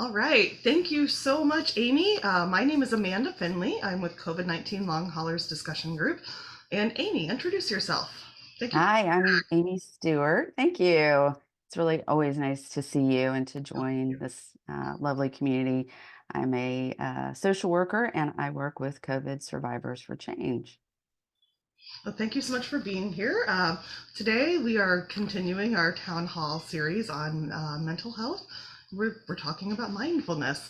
All right. Thank you so much, Amy. My name is Amanda Finley. I'm with COVID-19 Long Haulers Discussion Group. And Amy, introduce yourself. Thank you. Hi, I'm Amy Stewart. Thank you. It's really always nice to see you and to Oh, thank join you. this lovely community. I'm a social worker and I work with COVID survivors for change. Well, thank you so much for being here. Today, we are continuing our town hall series on mental health. We're talking about mindfulness.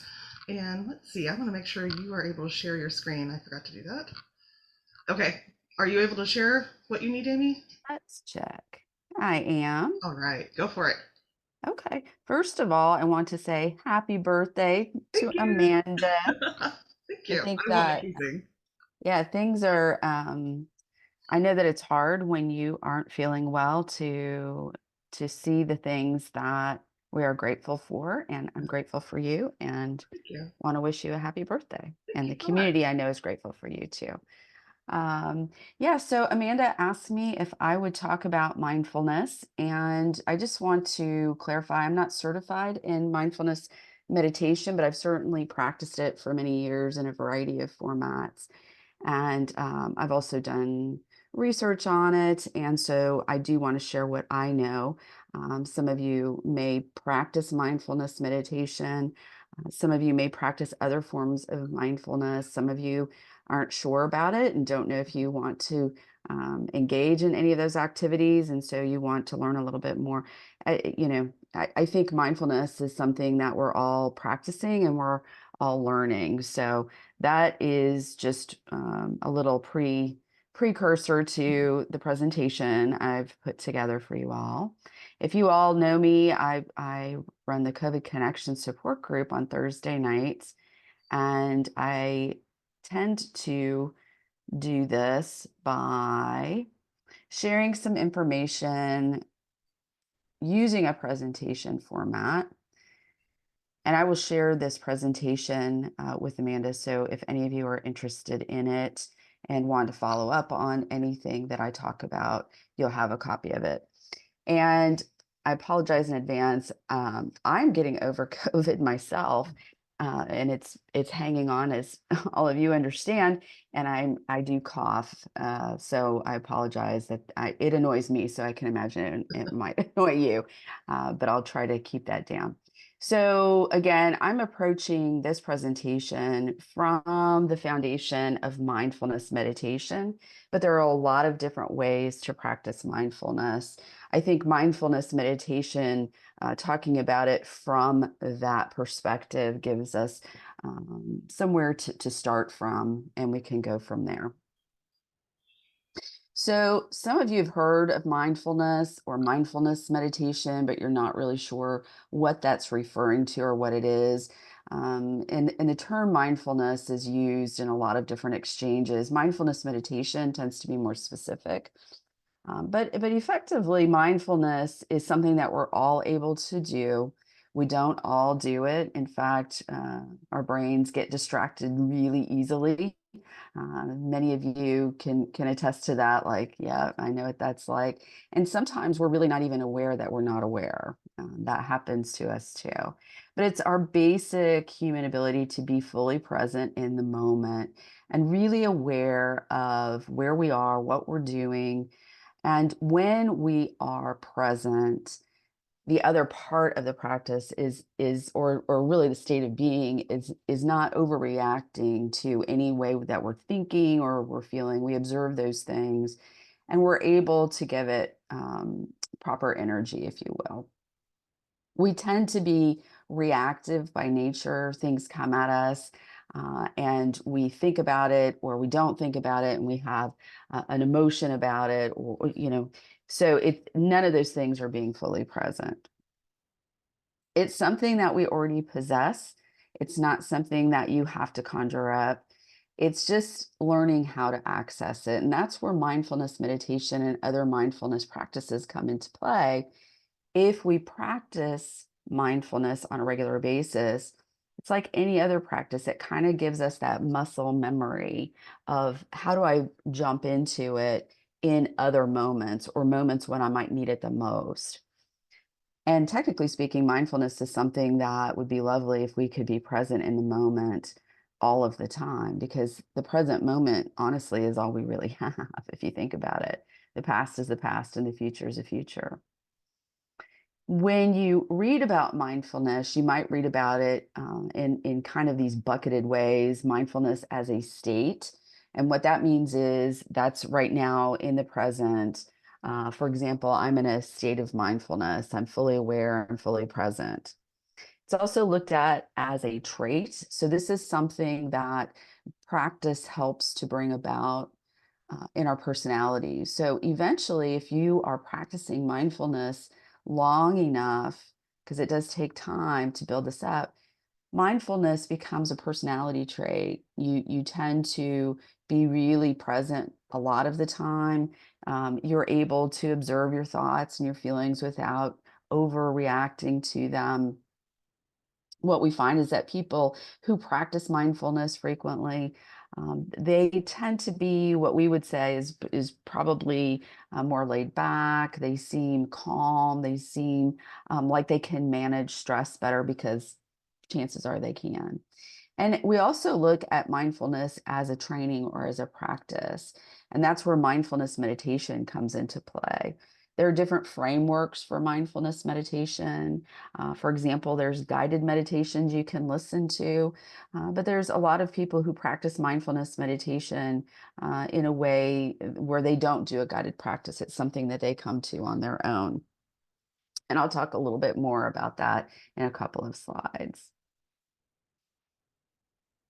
And let's see, I want to make sure you are able to share your screen. I forgot to do that. Okay. Are you able to share what you need, Amy? Let's check. I am. All right, go for it. Okay. First of all, I want to say happy birthday Thank to you. Amanda. Thank I you. think I won't make that, you sing. yeah, things are, I know that it's hard when you aren't feeling well to see the things that we are grateful for, and I'm grateful for you and Thank you. want to wish you a happy birthday. Thank And you the so much. community I know is grateful for you too. Yeah, so Amanda asked me if I would talk about mindfulness, and I just want to clarify I'm not certified in mindfulness meditation, but I've certainly practiced it for many years in a variety of formats. And I've also done research on it. And so I do want to share what I know. Some of you may practice mindfulness meditation. Some of you may practice other forms of mindfulness. Some of you aren't sure about it and don't know if you want to engage in any of those activities. And so you want to learn a little bit more. I think mindfulness is something that we're all practicing and we're all learning. So that is just a little precursor to the presentation I've put together for you all. If you all know me, I run the COVID Connection support group on Thursday nights, and I tend to do this by sharing some information using a presentation format. And I will share this presentation with Amanda. So if any of you are interested in it and want to follow up on anything that I talk about, you'll have a copy of it. And I apologize in advance. I'm getting over COVID myself, and it's hanging on, as all of you understand. And I do cough, so I apologize that it annoys me. So I can imagine it might annoy you, but I'll try to keep that down. So again, I'm approaching this presentation from the foundation of mindfulness meditation, but there are a lot of different ways to practice mindfulness. I think mindfulness meditation, talking about it from that perspective, gives us somewhere to start from, and we can go from there. So, some of you have heard of mindfulness or mindfulness meditation, but you're not really sure what that's referring to or what it is. And the term mindfulness is used in a lot of different exchanges. Mindfulness meditation tends to be more specific. But effectively, mindfulness is something that we're all able to do. We don't all do it. In fact, our brains get distracted really easily. Many of you can attest to that. Like, yeah, I know what that's like. And sometimes we're really not even aware that we're not aware. That happens to us too. But it's our basic human ability to be fully present in the moment and really aware of where we are, what we're doing, and when we are present, the other part of the practice or really the state of being is not overreacting to any way that we're thinking or we're feeling. We observe those things and we're able to give it proper energy, if you will. We tend to be reactive by nature. Things come at us, and we think about it or we don't think about it, and we have an emotion about it, so none of those things are being fully present. It's something that we already possess. It's not something that you have to conjure up. It's just learning how to access it. And that's where mindfulness meditation and other mindfulness practices come into play. If we practice mindfulness on a regular basis, it's like any other practice. It kind of gives us that muscle memory of how do I jump into it in other moments or moments when I might need it the most. And technically speaking, mindfulness is something that would be lovely if we could be present in the moment all of the time, because the present moment, honestly, is all we really have if you think about it. The past is the past and the future is the future. When you read about mindfulness, you might read about it in kind of these bucketed ways, mindfulness as a state. And what that means is that's right now in the present. For example, I'm in a state of mindfulness. I'm fully aware and fully present. It's also looked at as a trait. So this is something that practice helps to bring about in our personalities. So eventually, if you are practicing mindfulness long enough, because it does take time to build this up, mindfulness becomes a personality trait. You tend to be really present a lot of the time. You're able to observe your thoughts and your feelings without overreacting to them. What we find is that people who practice mindfulness frequently, they tend to be what we would say is probably more laid back. They seem calm. They seem like they can manage stress better because chances are they can. And we also look at mindfulness as a training or as a practice. And that's where mindfulness meditation comes into play. There are different frameworks for mindfulness meditation. For example, there's guided meditations you can listen to, but there's a lot of people who practice mindfulness meditation in a way where they don't do a guided practice. It's something that they come to on their own. And I'll talk a little bit more about that in a couple of slides.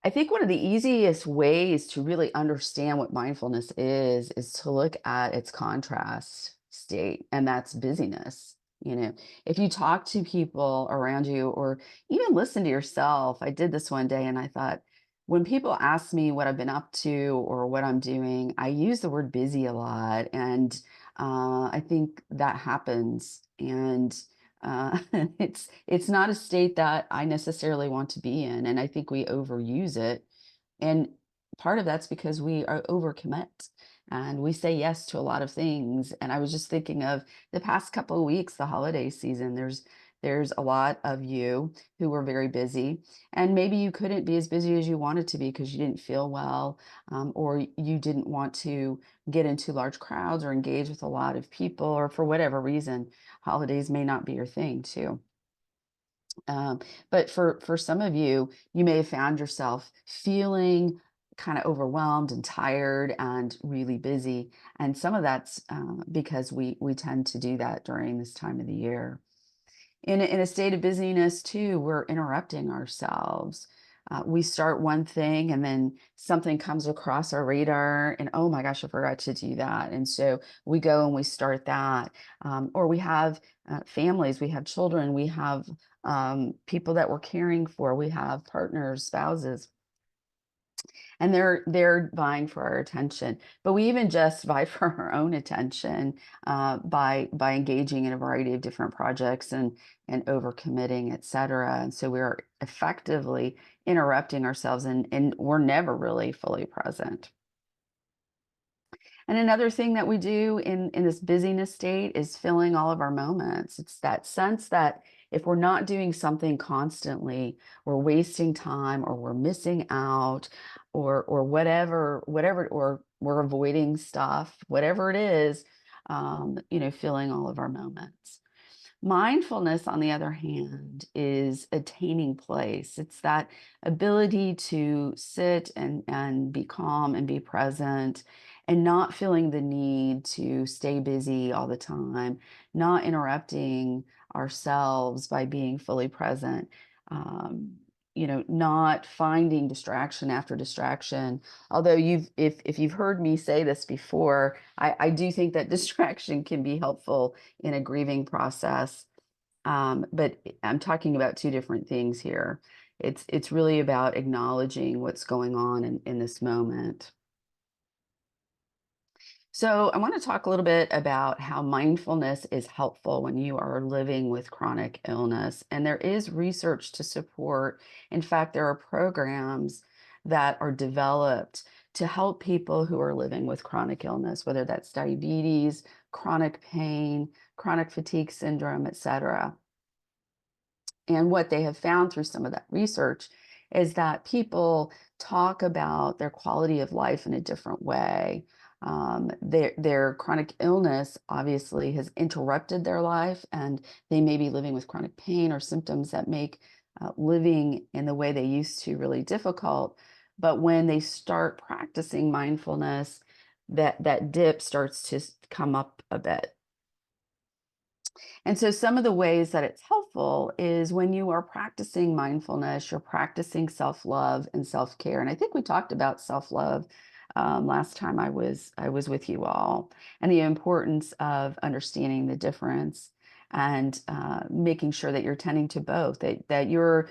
I think one of the easiest ways to really understand what mindfulness is to look at its contrast state, and that's busyness. You know, if you talk to people around you or even listen to yourself, I did this one day and I thought, when people ask me what I've been up to or what I'm doing, I use the word busy a lot. And I think that happens. And it's not a state that I necessarily want to be in, and I think we overuse it. And part of that's because we are overcommit and we say yes to a lot of things. And I was just thinking of the past couple of weeks, the holiday season. There's a lot of you who were very busy, and maybe you couldn't be as busy as you wanted to be because you didn't feel well, or you didn't want to get into large crowds or engage with a lot of people, or for whatever reason holidays may not be your thing too. Um, but for some of you, you may have found yourself feeling kind of overwhelmed and tired and really busy. And some of that's because we tend to do that during this time of the year. In a state of busyness too, we're interrupting ourselves. We start one thing and then something comes across our radar and oh my gosh, I forgot to do that. And so we go and we start that. Or we have families, we have children, we have people that we're caring for, we have partners, spouses, and they're vying for our attention. But we even just vie for our own attention by engaging in a variety of different projects and overcommitting, et cetera. And so we are effectively interrupting ourselves, and we're never really fully present. And another thing that we do in this busyness state is filling all of our moments. It's that sense that if we're not doing something constantly, we're wasting time or we're missing out or whatever, or we're avoiding stuff, whatever it is, filling all of our moments. Mindfulness, on the other hand, is attaining place. It's that ability to sit and be calm and be present and not feeling the need to stay busy all the time, not interrupting ourselves by being fully present. Um, not finding distraction after distraction. Although if you've heard me say this before, I do think that distraction can be helpful in a grieving process. But I'm talking about two different things here. It's really about acknowledging what's going on in this moment. So I want to talk a little bit about how mindfulness is helpful when you are living with chronic illness. And there is research to support. In fact, there are programs that are developed to help people who are living with chronic illness, whether that's diabetes, chronic pain, chronic fatigue syndrome, et cetera. And what they have found through some of that research is that people talk about their quality of life in a different way. Their chronic illness obviously has interrupted their life, and they may be living with chronic pain or symptoms that make living in the way they used to really difficult. But when they start practicing mindfulness, that dip starts to come up a bit. And so, some of the ways that it's helpful is when you are practicing mindfulness, you're practicing self love and self care. And I think we talked about self love last time I was with you all, and the importance of understanding the difference and making sure that you're tending to both. That you're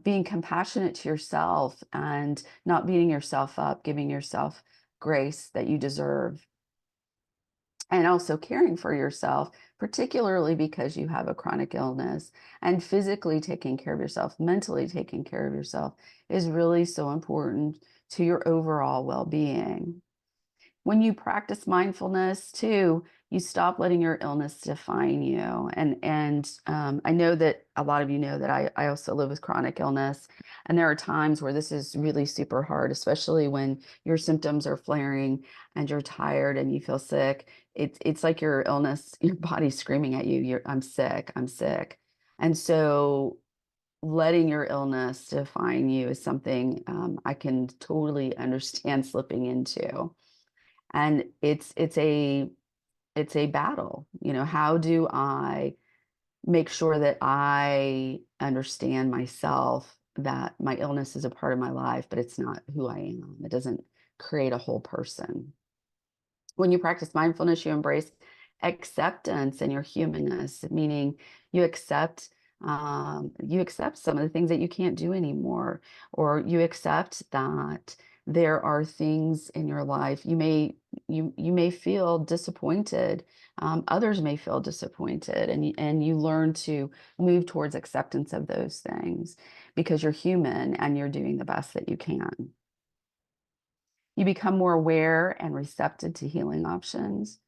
being compassionate to yourself and not beating yourself up, giving yourself grace that you deserve, and also caring for yourself, particularly because you have a chronic illness, and physically taking care of yourself, mentally taking care of yourself is really so important to your overall well being. When you practice mindfulness too, you stop letting your illness define you. And I know that a lot of you know that I also live with chronic illness. And there are times where this is really super hard, especially when your symptoms are flaring and you're tired and you feel sick. It's like your illness, your body's screaming at you, I'm sick, I'm sick. And so letting your illness define you is something I can totally understand slipping into. And it's a battle. How do I make sure that I understand myself, that my illness is a part of my life, but it's not who I am. It doesn't create a whole person. When you practice mindfulness, you embrace acceptance and your humanness, meaning you accept some of the things that you can't do anymore, or you accept that there are things in your life you may feel disappointed. Others may feel disappointed, and you learn to move towards acceptance of those things because you're human and you're doing the best that you can. You become more aware and receptive to healing options.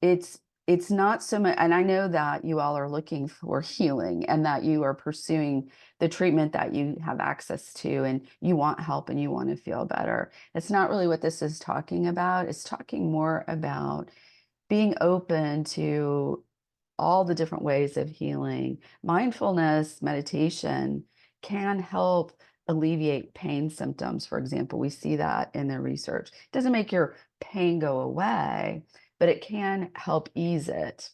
It's not so much, and I know that you all are looking for healing and that you are pursuing the treatment that you have access to, and you want help and you want to feel better. It's not really what this is talking about. It's talking more about being open to all the different ways of healing. Mindfulness meditation can help alleviate pain symptoms. For example, we see that in the research. It doesn't make your pain go away, but it can help ease it.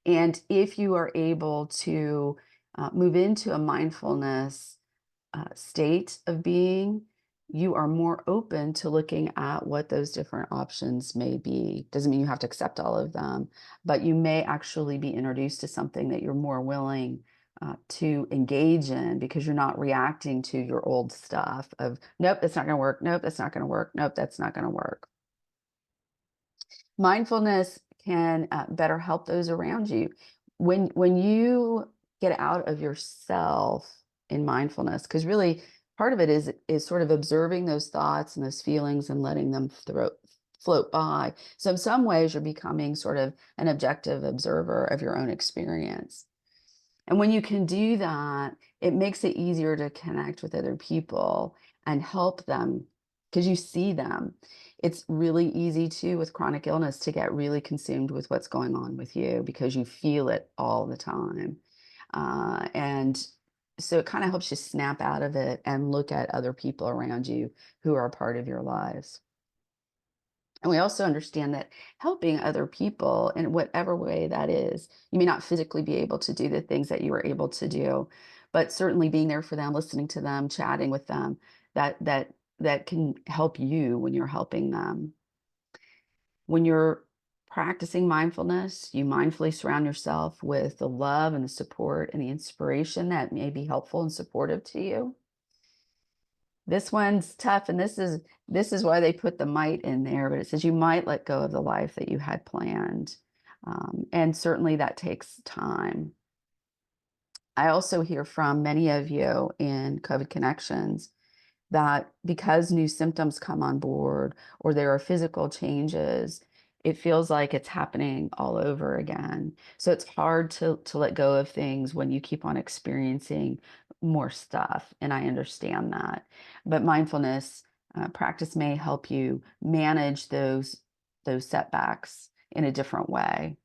And if you are able to move into a mindfulness state of being, you are more open to looking at what those different options may be. Doesn't mean you have to accept all of them, but you may actually be introduced to something that you're more willing to engage in because you're not reacting to your old stuff of, nope, that's not going to work. Nope, that's not going to work. Nope, that's not going to work. Mindfulness can better help those around you. When you get out of yourself in mindfulness, because really part of it is sort of observing those thoughts and those feelings and letting them float by. So in some ways, you're becoming sort of an objective observer of your own experience. And when you can do that, it makes it easier to connect with other people and help them because you see them. It's really easy too with chronic illness to get really consumed with what's going on with you because you feel it all the time. And so it kind of helps you snap out of it and look at other people around you who are a part of your lives. And we also understand that helping other people in whatever way that is, you may not physically be able to do the things that you were able to do, but certainly being there for them, listening to them, chatting with them, that can help you when you're helping them. When you're practicing mindfulness, you mindfully surround yourself with the love and the support and the inspiration that may be helpful and supportive to you. This one's tough, and this is why they put the might in there, but it says you might let go of the life that you had planned. And certainly that takes time. I also hear from many of you in COVID connections that because new symptoms come on board or there are physical changes, it feels like it's happening all over again. So it's hard to let go of things when you keep on experiencing more stuff, and I understand that. But mindfulness practice may help you manage those setbacks in a different way,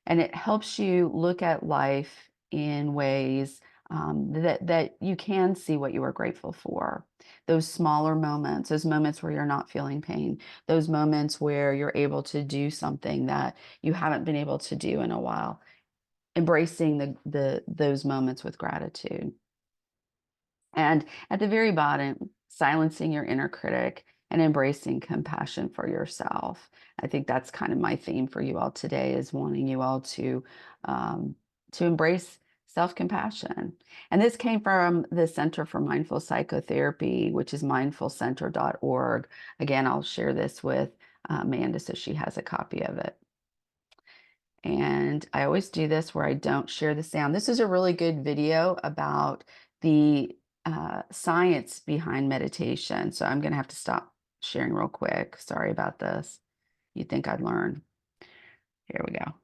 and it helps you look at life in ways that you can see what you are grateful for. Those smaller moments, those moments where you're not feeling pain, those moments where you're able to do something that you haven't been able to do in a while. Embracing the those moments with gratitude. And at the very bottom, silencing your inner critic and embracing compassion for yourself. I think that's kind of my theme for you all today, is wanting you all to embrace self-compassion. And this came from the Center for Mindful Psychotherapy, which is mindfulcenter.org. Again, I'll share this with Amanda so she has a copy of it. And I always do this where I don't share the sound. This is a really good video about the science behind meditation. So I'm going to have to stop sharing real quick. Sorry about this. You'd think I'd learn. Here we go.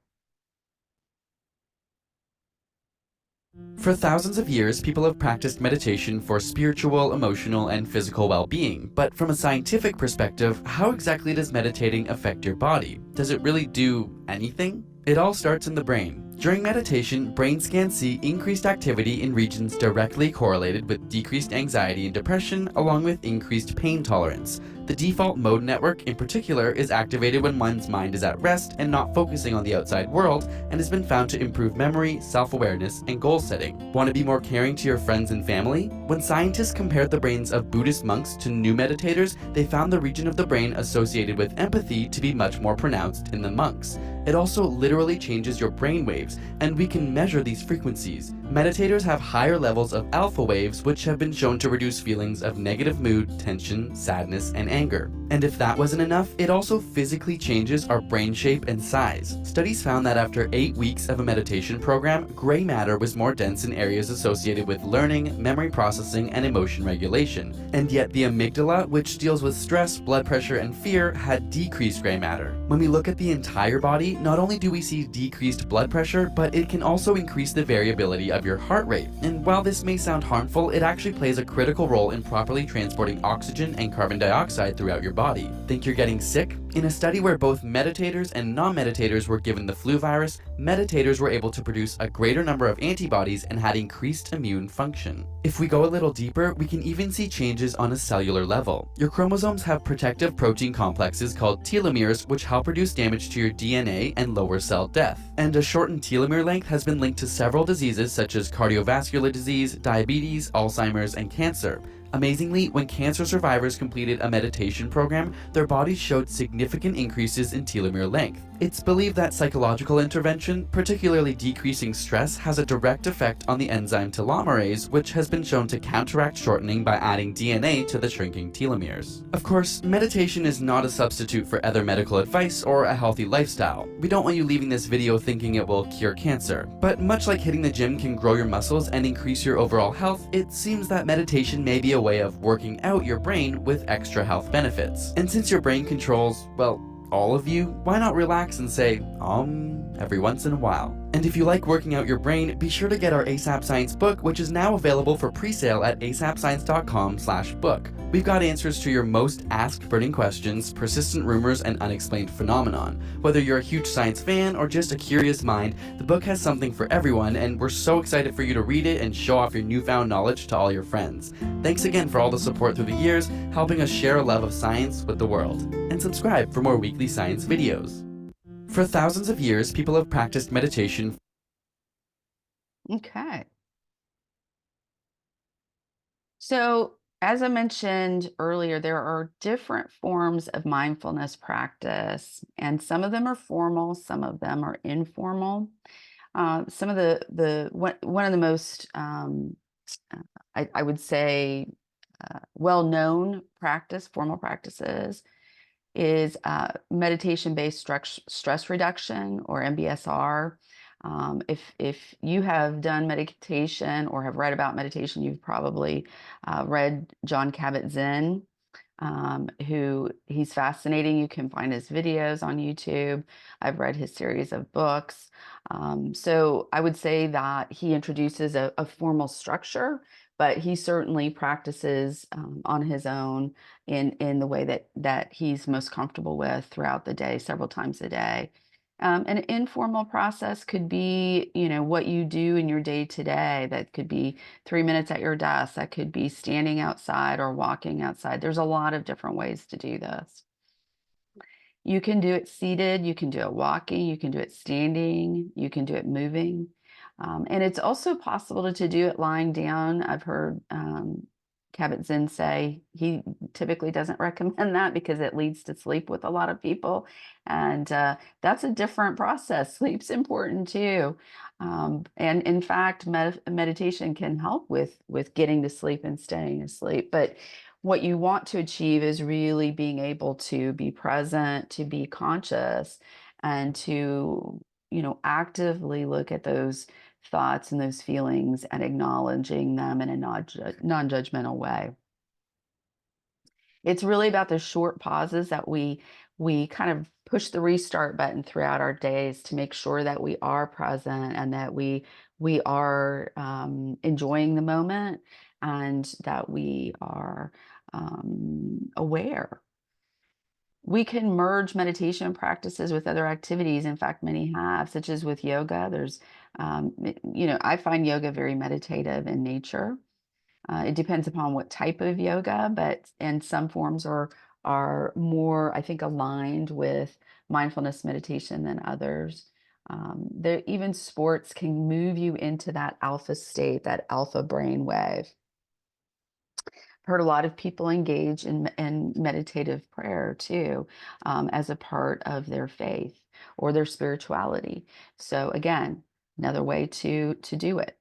For thousands of years, people have practiced meditation for spiritual, emotional, and physical well-being. But from a scientific perspective, how exactly does meditating affect your body? Does it really do anything? It all starts in the brain. During meditation, brain scans see increased activity in regions directly correlated with decreased anxiety and depression, along with increased pain tolerance. The default mode network, in particular, is activated when one's mind is at rest and not focusing on the outside world, and has been found to improve memory, self-awareness, and goal setting. Want to be more caring to your friends and family? When scientists compared the brains of Buddhist monks to new meditators, they found the region of the brain associated with empathy to be much more pronounced in the monks. It also literally changes your brain waves, and we can measure these frequencies. Meditators have higher levels of alpha waves, which have been shown to reduce feelings of negative mood, tension, sadness, and anger. And if that wasn't enough, it also physically changes our brain shape and size. Studies found that after 8 weeks of a meditation program, gray matter was more dense in areas associated with learning, memory processing, and emotion regulation. And yet the amygdala, which deals with stress, blood pressure, and fear, had decreased gray matter. When we look at the entire body, not only do we see decreased blood pressure, but it can also increase the variability of your heart rate. And while this may sound harmful, it actually plays a critical role in properly transporting oxygen and carbon dioxide throughout your body. Think you're getting sick? In a study where both meditators and non-meditators were given the flu virus, meditators were able to produce a greater number of antibodies and had increased immune function. If we go a little deeper, we can even see changes on a cellular level. Your chromosomes have protective protein complexes called telomeres, which help reduce damage to your DNA and lower cell death. And a shortened telomere length has been linked to several diseases such as cardiovascular disease, diabetes, Alzheimer's, and cancer. Amazingly, when cancer survivors completed a meditation program, their bodies showed significant increases in telomere length. It's believed that psychological intervention, particularly decreasing stress, has a direct effect on the enzyme telomerase, which has been shown to counteract shortening by adding DNA to the shrinking telomeres. Of course, meditation is not a substitute for other medical advice or a healthy lifestyle. We don't want you leaving this video thinking it will cure cancer. But much like hitting the gym can grow your muscles and increase your overall health, it seems that meditation may be a way of working out your brain with extra health benefits. And since your brain controls, well, all of you, why not relax and say, every once in a while? And if you like working out your brain, be sure to get our ASAP Science book, which is now available for pre-sale at asapscience.com/book. We've got answers to your most asked burning questions, persistent rumors, and unexplained phenomenon. Whether you're a huge science fan or just a curious mind, the book has something for everyone, and we're so excited for you to read it and show off your newfound knowledge to all your friends. Thanks again for all the support through the years, helping us share a love of science with the world. And subscribe for more weekly science videos. For thousands of years, people have practiced meditation. Okay. So, as I mentioned earlier, there are different forms of mindfulness practice, and some of them are formal, some of them are informal. Some of one of the most, I would say, well-known formal practices is meditation-based stress reduction, or MBSR. If you have done meditation or have read about meditation, you've probably read Jon Kabat-Zinn. who he's fascinating. You can find his videos on YouTube. I've read his series of books. So I would say that he introduces a formal structure, but he certainly practices on his own in the way that he's most comfortable with throughout the day, several times a day. An informal process could be, what you do in your day to day. That could be 3 minutes at your desk. That could be standing outside or walking outside. There's a lot of different ways to do this. You can do it seated, you can do it walking, you can do it standing, you can do it moving. And it's also possible to do it lying down. I've heard Kabat-Zinn say he typically doesn't recommend that because it leads to sleep with a lot of people. And that's a different process. Sleep's important too. And in fact, meditation can help with getting to sleep and staying asleep. But what you want to achieve is really being able to be present, to be conscious, and to, actively look at those thoughts and those feelings and acknowledging them in a non-judgmental way. It's really about the short pauses that we kind of push the restart button throughout our days to make sure that we are present and that we are enjoying the moment and that we are aware. We can merge meditation practices with other activities. In fact, many have, such as with yoga. I find yoga very meditative in nature. It depends upon what type of yoga, and some forms are more, I think, aligned with mindfulness meditation than others. Even sports can move you into that alpha state, that alpha brain wave. Heard a lot of people engage in meditative prayer too, as a part of their faith or their spirituality. So again, another way to do it.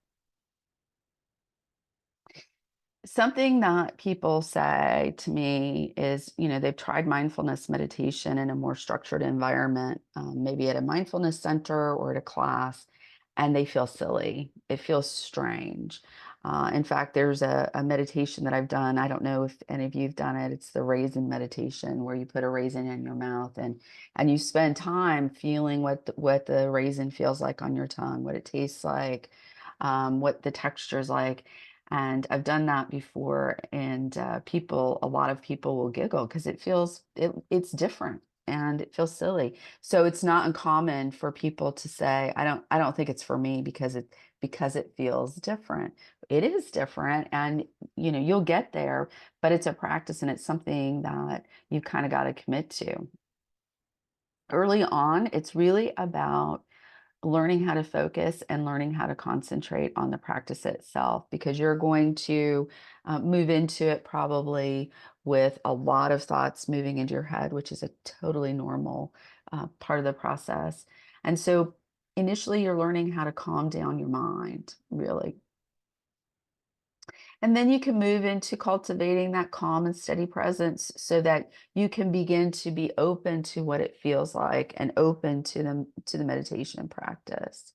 Something that people say to me is, they've tried mindfulness meditation in a more structured environment, maybe at a mindfulness center or at a class, and they feel silly. It feels strange. In fact, there's a meditation that I've done. I don't know if any of you've done it. It's the raisin meditation where you put a raisin in your mouth and you spend time feeling what the raisin feels like on your tongue, what it tastes like, what the texture is like. And I've done that before, and a lot of people will giggle because it's different and it feels silly. So it's not uncommon for people to say, I don't think it's for me because it feels different. It is different, and you'll get there, but it's a practice and it's something that you kind of got to commit to. Early on, it's really about learning how to focus and learning how to concentrate on the practice itself, because you're going to move into it probably with a lot of thoughts moving into your head, which is a totally normal part of the process. And so initially you're learning how to calm down your mind, really. And then you can move into cultivating that calm and steady presence so that you can begin to be open to what it feels like and open to the meditation practice.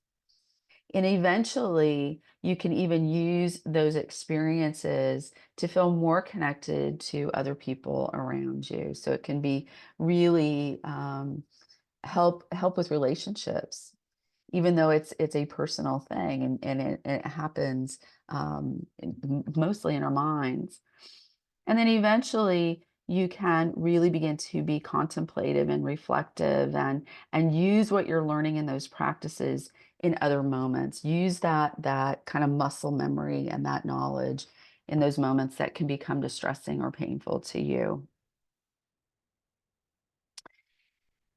And eventually, you can even use those experiences to feel more connected to other people around you. So it can be really help with relationships, even though it's a personal thing and it happens mostly in our minds. And then eventually you can really begin to be contemplative and reflective and use what you're learning in those practices in other moments. Use that kind of muscle memory and that knowledge in those moments that can become distressing or painful to you.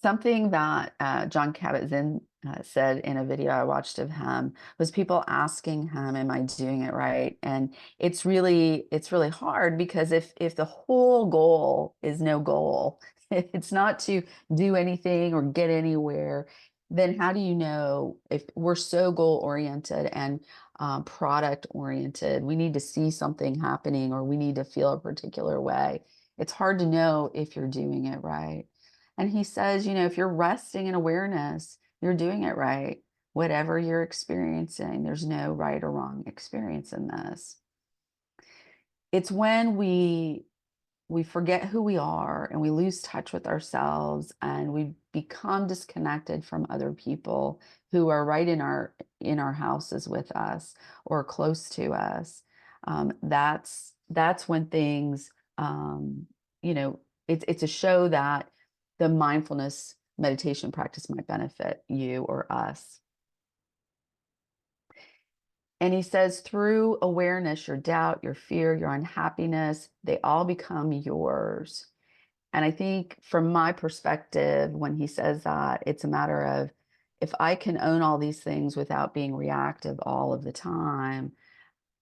Something that John Kabat-Zinn said in a video I watched of him was people asking him, "Am I doing it right?" And it's really hard because if the whole goal is no goal, if it's not to do anything or get anywhere, then how do you know if we're so goal oriented and product oriented? We need to see something happening or we need to feel a particular way. It's hard to know if you're doing it right. And he says, if you're resting in awareness, you're doing it right. Whatever you're experiencing, there's no right or wrong experience in this. It's when we we forget who we are and we lose touch with ourselves and we become disconnected from other people who are right in our houses with us or close to us. That's when things, you know, it's a show that the mindfulness meditation practice might benefit you or us. And he says, through awareness, your doubt, your fear, your unhappiness, they all become yours. And I think from my perspective, when he says that, it's a matter of if I can own all these things without being reactive all of the time,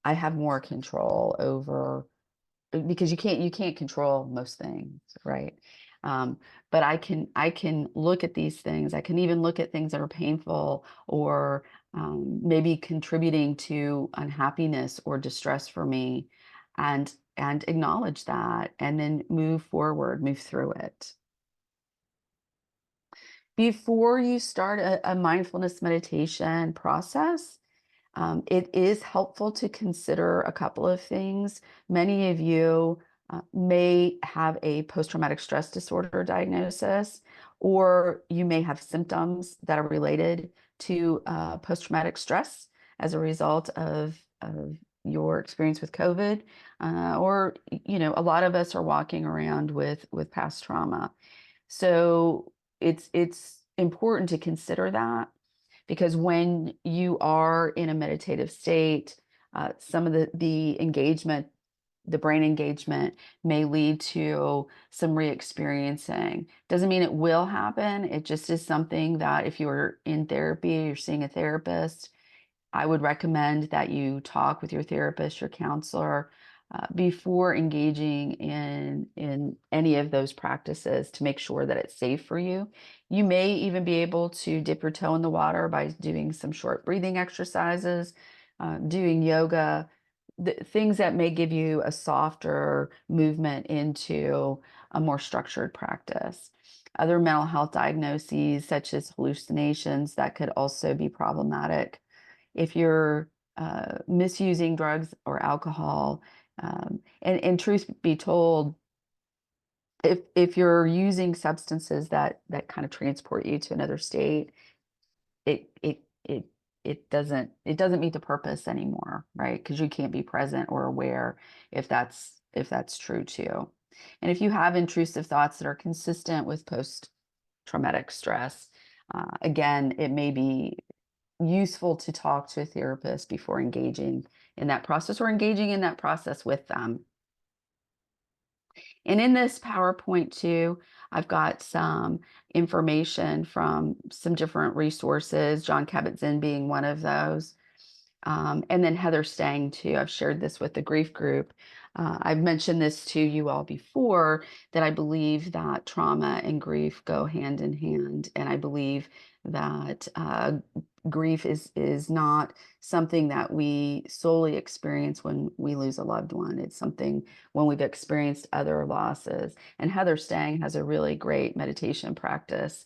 I have more control over, because you can't control most things, right? Um, but I can look at these things. I can even look at things that are painful or maybe contributing to unhappiness or distress for me, and acknowledge that, and then move forward, move through it. Before you start a mindfulness meditation process, it is helpful to consider a couple of things. Many of you may have a post-traumatic stress disorder diagnosis, or you may have symptoms that are related to post-traumatic stress as a result of your experience with COVID, or a lot of us are walking around with past trauma. So it's important to consider that, because when you are in a meditative state, some of the engagement, the brain engagement, may lead to some re-experiencing. Doesn't mean it will happen. It just is something that if you're in therapy, you're seeing a therapist, I would recommend that you talk with your therapist, your counselor, before engaging in any of those practices to make sure that it's safe for you. You may even be able to dip your toe in the water by doing some short breathing exercises, doing yoga, things that may give you a softer movement into a more structured practice. Other mental health diagnoses, such as hallucinations, that could also be problematic. If you're misusing drugs or alcohol, and truth be told, if you're using substances that kind of transport you to another state, it it it it doesn't meet the purpose anymore, right? Because you can't be present or aware if that's true too. And if you have intrusive thoughts that are consistent with post traumatic stress, again, it may be useful to talk to a therapist before engaging in that process, or engaging in that process with them. And in this PowerPoint too, I've got some information from some different resources, John Kabat-Zinn being one of those. And then Heather Stang too. I've shared this with the grief group. I've mentioned this to you all before, that I believe that trauma and grief go hand in hand. And I believe that grief is not something that we solely experience when we lose a loved one. It's something when we've experienced other losses. And Heather Stang has a really great meditation practice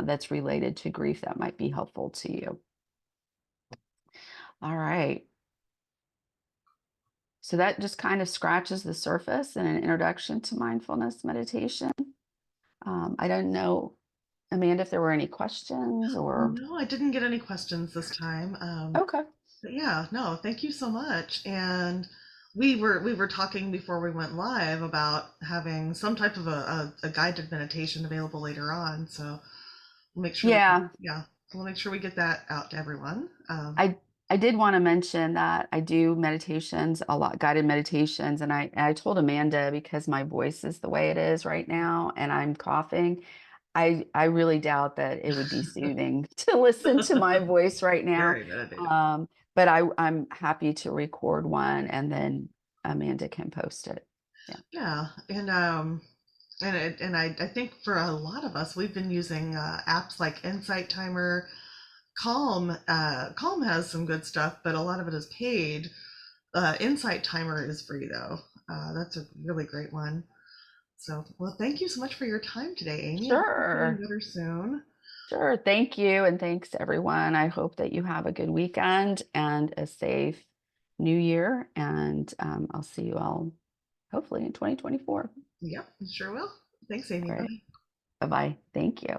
that's related to grief that might be helpful to you. All right. So that just kind of scratches the surface in an introduction to mindfulness meditation. I don't know, Amanda, if there were any questions or. No, I didn't get any questions this time. Okay. But yeah, no, thank you so much. And we were talking before we went live about having some type of a guided meditation available later on. So we'll make sure Yeah, yeah, we'll make sure we get that out to everyone. I did want to mention that I do meditations, a lot guided meditations, and I told Amanda, because my voice is the way it is right now and I'm coughing, I really doubt that it would be soothing to listen to my voice right now. Very meditative. But I'm happy to record one and then Amanda can post it. Yeah. Yeah, and I think for a lot of us, we've been using apps like Insight Timer, Calm. Calm has some good stuff, but a lot of it is paid. Insight Timer is free though. That's a really great one. So, well, thank you so much for your time today, Amy. I hope you're feeling Sure. better soon. Sure. Thank you. And thanks everyone. I hope that you have a good weekend and a safe new year. And I'll see you all hopefully in 2024. Yep, sure will. Thanks, Amy. Great. Bye. Bye-bye. Thank you.